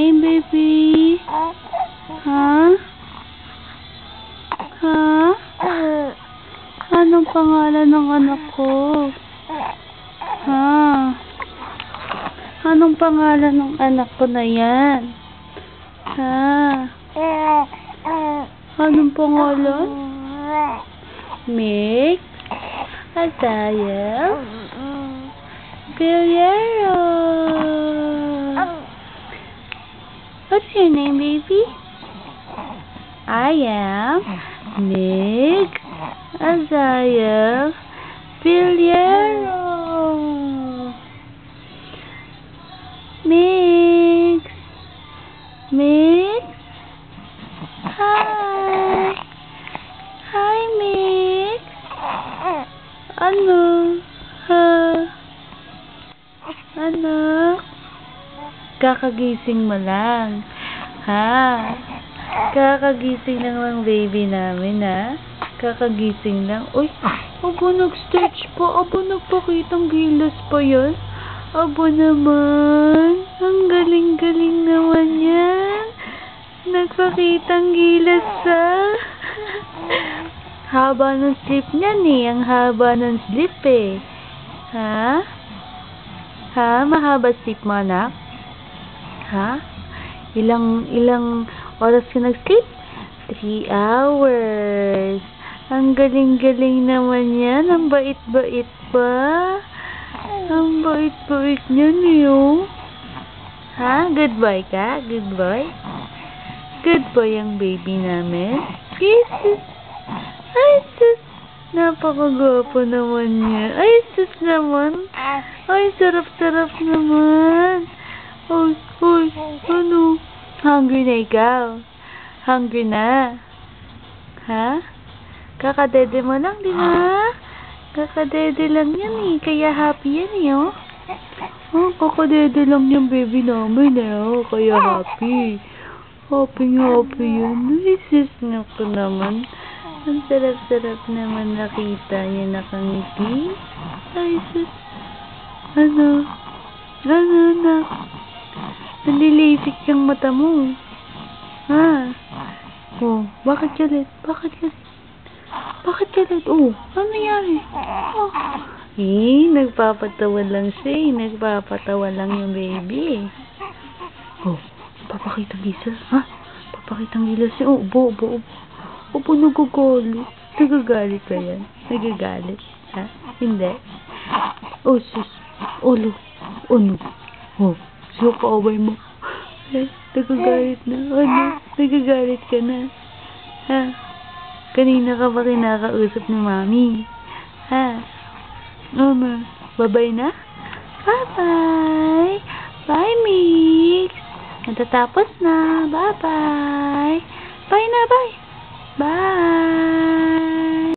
name, baby? Ha? Ha? Anong pangalan ng anak ko? Ha? Anong pangalan ng anak ko na yan? Ha? Anong pangalan? Mick? Azael? Guerrero? What's your name, baby? I am Mick Azael Guerrero. Mick. Mick. Hi. Hi, Mick. Ano? Ha? Anak? Kakagising mo lang. Ha? Kakagising lang ng baby namin, ha? Kakagising lang. Uy, aba, nag-stretch pa. Aba, nagpakitang gilas pa yan. Aba naman. Ang galing-galing naman yan. Nagpakitang gilas sa... Haba ng slip niyan eh. Ang haba ng slip eh. Ha? Ha? Mahaba slip mo, anak? Ha? Ilang oras ka nag-sleep? 3 hours. Ang galing-galing naman yan. Ang bait-bait pa. Ang bait-bait niyan yun. Ha? Good boy ka? Good boy? Good boy ang baby namin. Jesus. Ay, sus. Napakagwapo naman niya. Ay, sus naman. Ay, sarap-sarap naman. Ay, ano? Hungry na ikaw? Hungry na? Ha? Kakadede mo lang, di ba? Kakadede lang yan eh. Kaya happy yan eh, oh. Oh, kakadede lang yung baby namin eh, oh. Kaya happy. Happy yan. Ay, sis na ko naman. Ang sarap-sarap naman nakita niya nakangiti. Ay, sis. Ano? Ano, anak? Nalilisik yung mata mo. Ha? Oh, bakit galit? Bakit galit? Bakit galit? Oh, ano nangyari? Oh. Nagpapatawa lang siya eh. Nagpapatawa lang yung baby eh. Oh, papakitang gisa. Ha? Papakitang gila siya. Oh, ubo. Opo, nagagalit. Nagagalit ba yan? Nagagalit? Ha? Hindi? Oh, sus. Olo. Ano? Oh, so kaaway mo. Eh, nagagalit na. Ano? Nagagalit ka na. Ha? Kanina ka ba kinakausap ni mami? Ha? Mama, bye-bye na? Bye-bye. Bye, Mix. Natatapos na. Bye-bye. Bye na, bye. Bye.